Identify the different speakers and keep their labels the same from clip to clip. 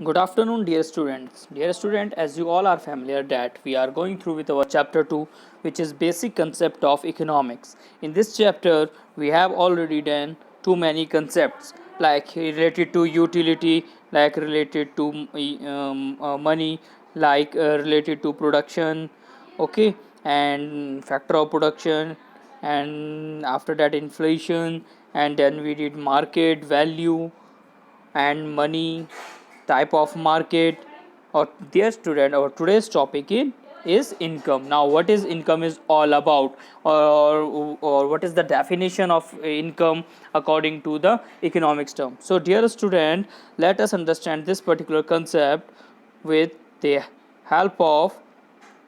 Speaker 1: Good afternoon, dear students. Dear student, as you all are familiar that we are going through with our chapter 2, which is basic concept of economics. In this chapter, we have already done too many concepts like related to utility, like related to money, like related to production, okay, and factor of production, and after that inflation, and then we did market value and money, type of market. Or dear student, our today's topic is income. Now what is income is all about, or what is the definition of income according to the economics term. So dear student, let us understand this particular concept with the help of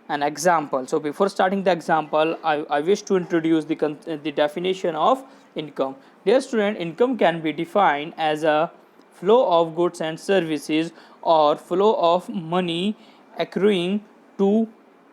Speaker 1: an example. So before starting the example, I wish to introduce the definition of income. Dear student, income can be defined as a flow of goods and services or flow of money accruing to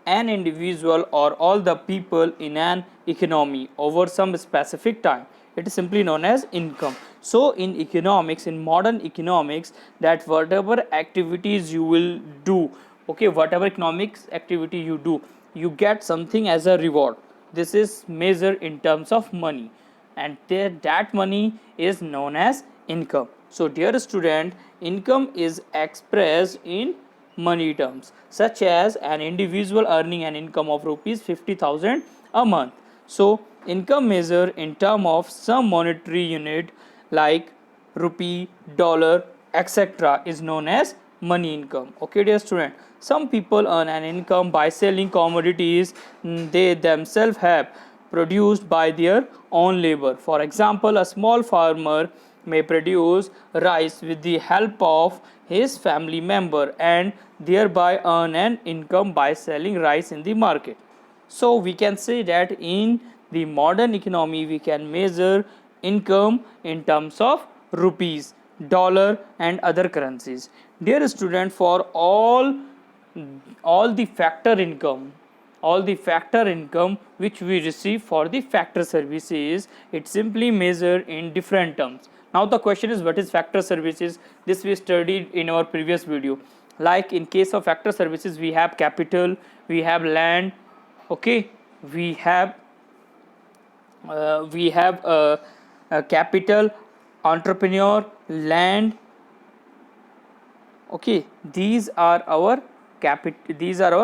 Speaker 1: an individual or all the people in an economy over some specific time. It is simply known as income. So in economics, in modern economics, that whatever activities you will do, okay, whatever economics activity you do, you get something as a reward. This is measured in terms of money, and that money is known as income. So dear student, income is expressed in money terms, such as an individual earning an income of rupees 50,000 a month. So income measure in term of some monetary unit like rupee, dollar, etc. is known as money income. Okay dear student, some people earn an income by selling commodities they themselves have produced by their own labor. For example, a small farmer may produce rice with the help of his family member and thereby earn an income by selling rice in the market. So we can say that in the modern economy we can measure income in terms of rupees, dollar and other currencies. Dear student, for all the factor income, which we receive for the factor services, it simply measured in different terms. Now the question is, what is factor services? This we studied in our previous video. Like in case of factor services, we have capital, we have land, okay, we have capital, entrepreneur, land, okay, these are our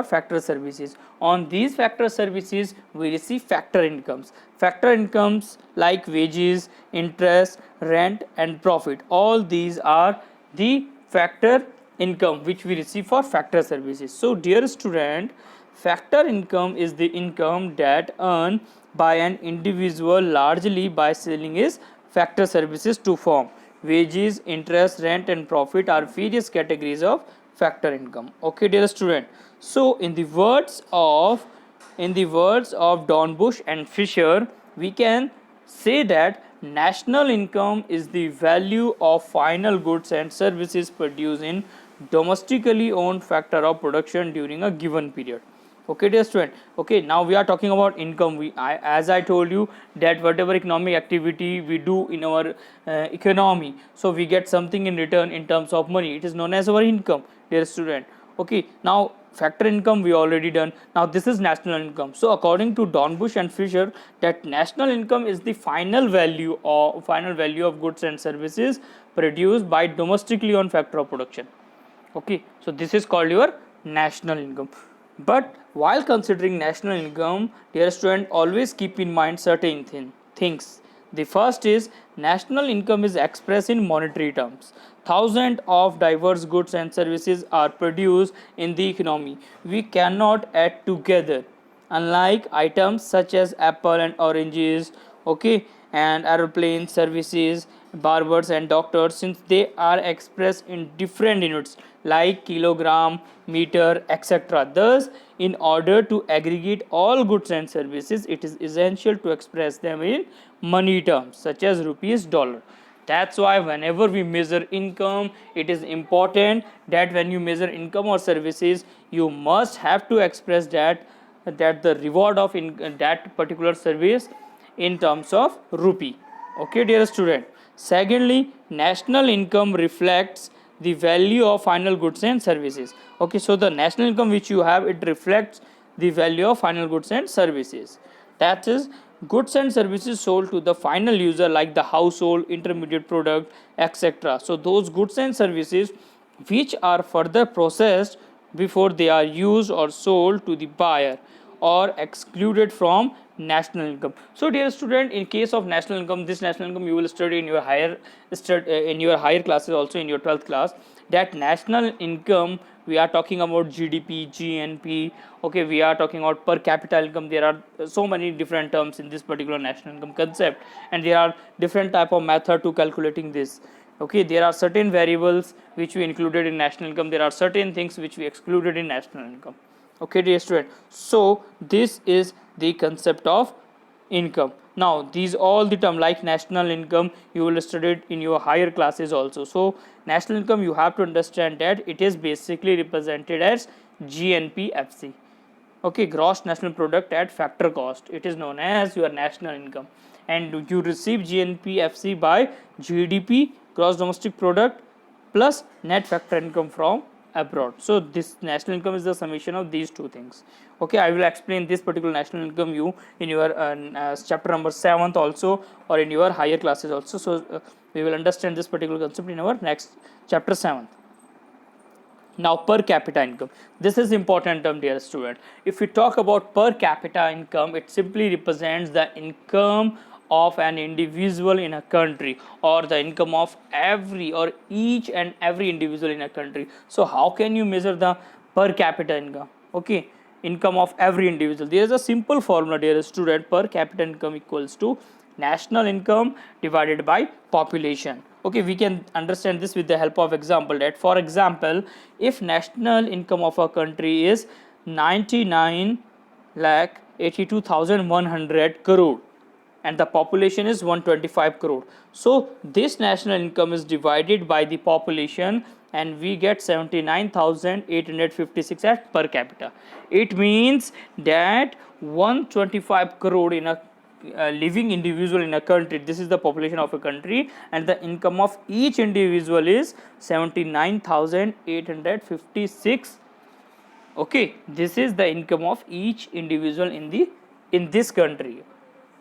Speaker 1: factor services. On these factor services we receive factor incomes like wages, interest, rent and profit. All these are the factor income which we receive for factor services. So dear student, factor income is the income that earned by an individual largely by selling his factor services to firm. Wages, interest, rent and profit are various categories of factor income. Okay dear student, so in the words of Dornbush and Fisher, we can say that national income is the value of final goods and services produced in domestically owned factor of production during a given period. Okay dear student, okay, now we are talking about income. As I told you that whatever economic activity we do in our economy, so we get something in return in terms of money. It is known as our income, dear student. Okay, now factor income we already done. Now this is national income. So according to Dornbush and Fisher, that national income is the final value of goods and services produced by domestically owned factor of production. Okay, so this is called your national income. But while considering national income, dear student, always keep in mind certain things. The first is, national income is expressed in monetary terms. Thousands of diverse goods and services are produced in the economy. We cannot add together, unlike items such as apple and oranges, okay, and aeroplane services, barbers and doctors, since they are expressed in different units like kilogram, meter, etc. Thus, in order to aggregate all goods and services, it is essential to express them in money terms such as rupees, dollar. That's why whenever we measure income, it is important that when you measure income or services, you must have to express that the reward of that particular service in terms of rupee. Okay dear student, secondly, national income reflects the value of final goods and services. Okay, so the national income which you have, it reflects the value of final goods and services. That is, goods and services sold to the final user, like the household, intermediate product, etc. So those goods and services which are further processed before they are used or sold to the buyer, or excluded from national income. So dear student, in case of national income, this national income you will study in your higher classes, also in your 12th class. That national income, we are talking about GDP, GNP. Okay, we are talking about per capita income. There are so many different terms in this particular national income concept, and there are different type of method to calculating this. Okay, there are certain variables which we included in national income, there are certain things which we excluded in national income. Okay dear student, so this is the concept of income. Now these all the term like national income you will study it in your higher classes also. So national income, you have to understand that it is basically represented as GNPFC. Okay, gross national product at factor cost, it is known as your national income. And you receive GNPFC by GDP, gross domestic product, plus net factor income from abroad. So this national income is the summation of these two things. Okay, I will explain this particular national income you in your chapter number 7th also, or in your higher classes also. So we will understand this particular concept in our next chapter 7th. Now per capita income, this is important term dear student. If we talk about per capita income, it simply represents the income of an individual in a country, or the income of every or each and every individual in a country. So how can you measure the per capita income? Okay, income of every individual, there is a simple formula dear student. Per capita income equals to national income divided by population. Okay, we can understand this with the help of example. That for example, if national income of a country is 99,82,100 crore and the population is 125 crore, so this national income is divided by the population and we get 79,856 at per capita. It means that 125 crore in a living individual in a country, this is the population of a country, and the income of each individual is 79,856. okay, this is the income of each individual in this country.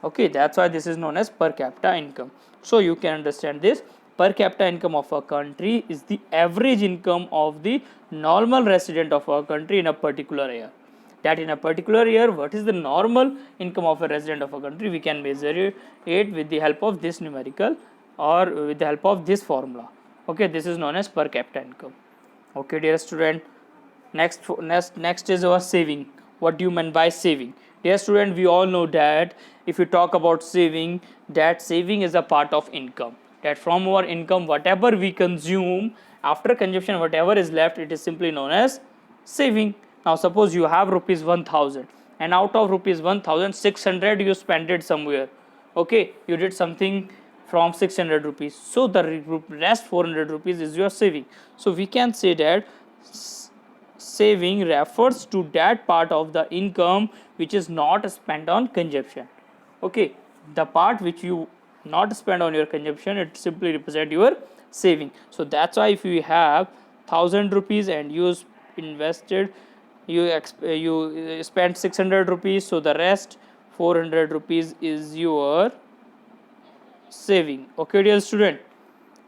Speaker 1: Okay, that's why this is known as per capita income. So you can understand this. Per capita income of a country is the average income of the normal resident of our country in a particular year. That in a particular year, what is the normal income of a resident of a country, we can measure it with the help of this numerical, or with the help of this formula. Okay, this is known as per capita income. Okay dear student, next is our saving. What do you mean by saving? Dear student, we all know that if you talk about saving, that saving is a part of income. That from our income, whatever we consume, after consumption, whatever is left, it is simply known as saving. Now suppose you have rupees 1000, and out of rupees 1600 you spent it somewhere. Okay, you did something from 600 rupees, so the rest 400 rupees is your saving. So we can say that saving refers to that part of the income which is not spent on consumption. Okay, the part which you not spend on your consumption, it simply represent your saving. So that's why if you have 1000 rupees and you invested, you spent 600 rupees, so the rest 400 rupees is your saving. Okay dear student,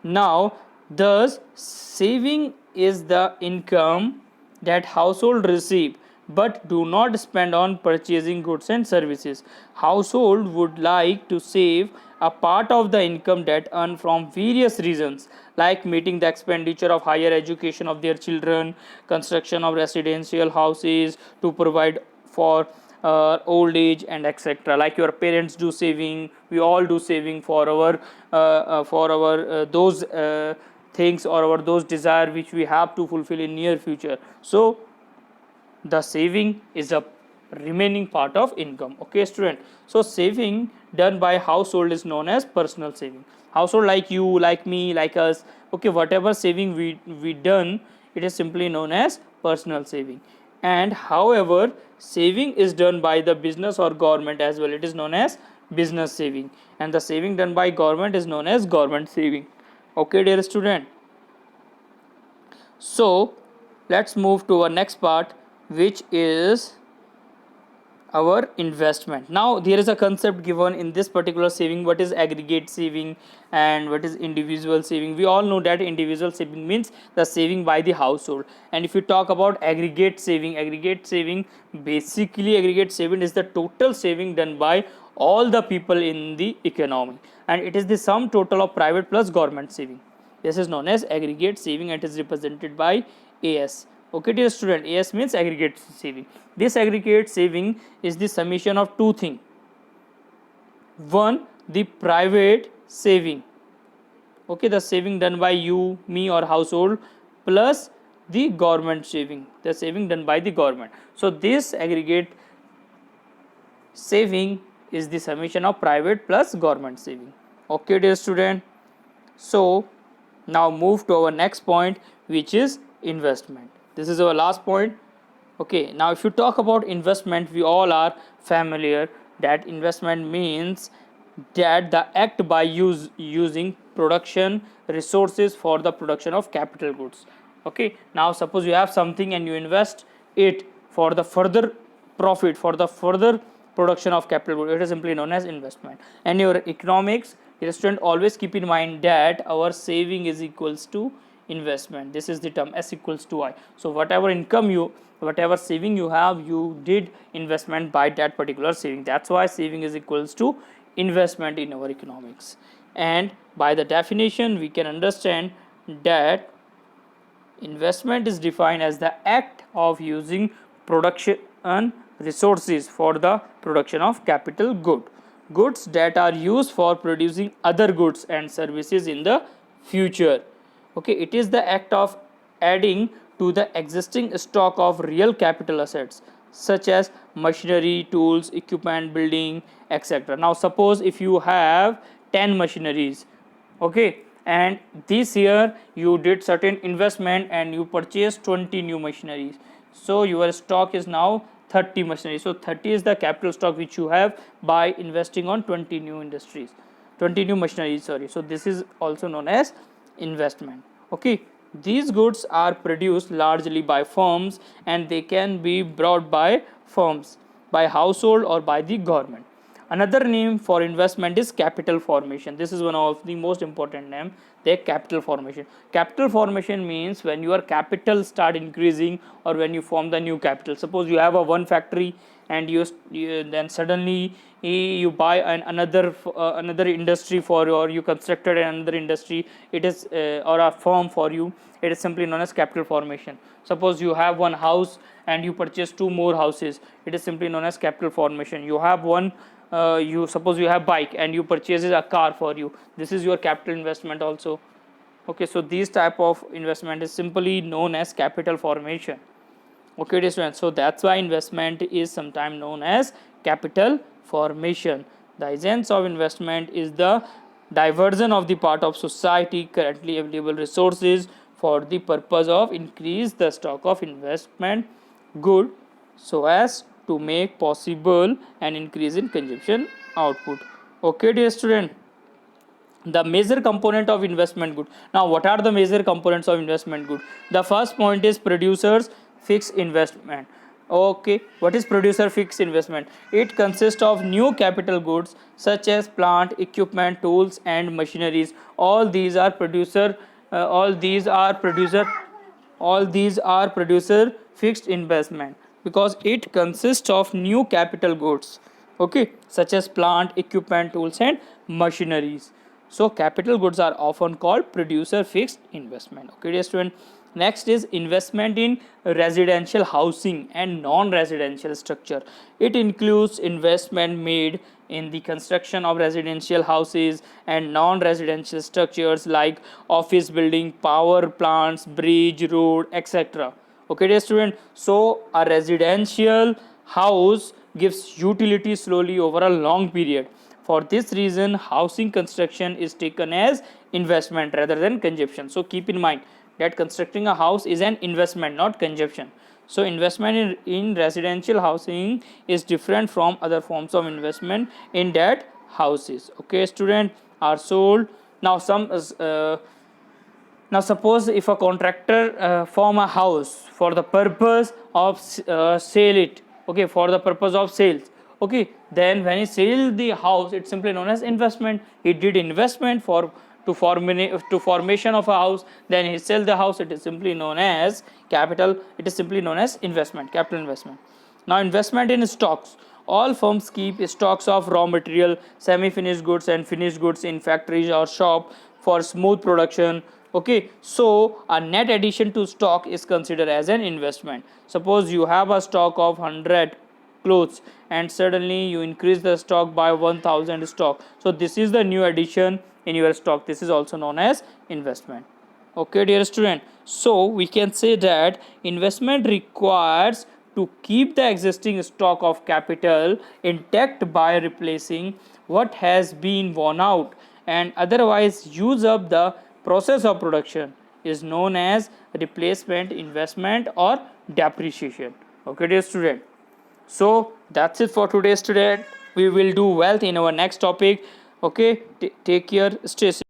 Speaker 1: now thus saving is the income that household receive but do not spend on purchasing goods and services. Household would like to save a part of the income that earn from various reasons, like meeting the expenditure of higher education of their children, construction of residential houses to provide for old age, and etc. Like your parents do saving, we all do saving for our those things, or our those desire which we have to fulfill in near future. So the saving is a remaining part of income. Okay student, so saving done by household is known as personal saving. Household like you, like me, like us, okay, whatever saving we done, it is simply known as personal saving. And however, saving is done by the business or government as well, it is known as business saving, and the saving done by government is known as government saving. Okay dear student, So let's move to our next part, which is our investment. Now there is a concept given in this particular saving, what is aggregate saving and what is individual saving. We all know that individual saving means the saving by the household, and if you talk about aggregate saving, basically aggregate saving is the total saving done by all the people in the economy, and it is the sum total of private plus government saving. This is known as aggregate saving and it is represented by AS. Okay, dear student, AS means aggregate saving. This aggregate saving is the summation of two things. One, the private saving, okay, the saving done by you, me or household, plus the government saving, the saving done by the government. So this aggregate saving is the summation of private plus government saving. Okay, dear student. So now move to our next point, which is investment. This is our last point. Okay, now if you talk about investment, we all are familiar that investment means that the act by using production resources for the production of capital goods. Okay, now suppose you have something and you invest it for the further profit, for the further production of capital goods, it is simply known as investment. And your economics, your student, always keep in mind that our saving is equals to investment. This is the term S equals to I. So whatever income you, whatever saving you have, you did investment by that particular saving. That's why saving is equals to investment in our economics. And by the definition we can understand that investment is defined as the act of using production resources for the production of capital goods that are used for producing other goods and services in the future. Okay, it is the act of adding to the existing stock of real capital assets such as machinery, tools, equipment, building, etc. Now suppose if you have 10 machineries, okay, and this year you did certain investment and you purchased 20 new machineries, so your stock is now 30 machineries. So 30 is the capital stock which you have by investing on 20 new machineries, sorry. So this is also known as investment. Okay, these goods are produced largely by firms and they can be brought by firms, by household or by the government. Another name for investment is capital formation. This is one of the most important name, the capital formation. Capital formation means when your capital start increasing or when you form the new capital. Suppose you have a one factory and you then suddenly you buy another industry for you, or you constructed another industry, it is or a firm for you, it is simply known as capital formation. Suppose you have one house and you purchase two more houses, it is simply known as capital formation. You have one you suppose you have bike and you purchase a car for you, this is your capital investment also. Okay, so these type of investment is simply known as capital formation. Okay, dear students, so that's why investment is sometimes known as capital formation. The essence of investment is the diversion of the part of society currently available resources for the purpose of increase the stock of investment good so as to make possible an increase in consumption output. Okay, dear student, the major component of investment good. Now what are the major components of investment good? The first point is producers fixed investment. Okay, what is producer fixed investment? It consists of new capital goods such as plant, equipment, tools and machineries. All these are producer fixed investment because it consists of new capital goods, okay, such as plant, equipment, tools and machineries. So capital goods are often called producer fixed investment. Okay, dear student, next is investment in residential housing and non-residential structure. It includes investment made in the construction of residential houses and non-residential structures like office building, power plants, bridge, road, etc. Okay, dear student, so a residential house gives utility slowly over a long period. For this reason, housing construction is taken as investment rather than consumption. So keep in mind that constructing a house is an investment, not consumption. So investment in residential housing is different from other forms of investment in that houses. Okay, student, are sold. Now some Now suppose if a contractor form a house for the purpose of sale it, okay, for the purpose of sales, okay, then when he sell the house, it's simply known as investment. He did investment for to formation of a house, then he sell the house, it is simply known as capital, it is simply known as investment, capital investment. Now investment in stocks. All firms keep stocks of raw material, semi-finished goods and finished goods in factories or shop for smooth production. Okay, so a net addition to stock is considered as an investment. Suppose you have a stock of 100 clothes and suddenly you increase the stock by 1000 stock. So this is the new addition in your stock. This is also known as investment. Okay, dear student, so we can say that investment requires to keep the existing stock of capital intact by replacing what has been worn out and otherwise use up the process of production is known as replacement investment or depreciation. Okay, dear student, so that's it for today, student. We will do wealth in our next topic. Okay, take care, stay safe.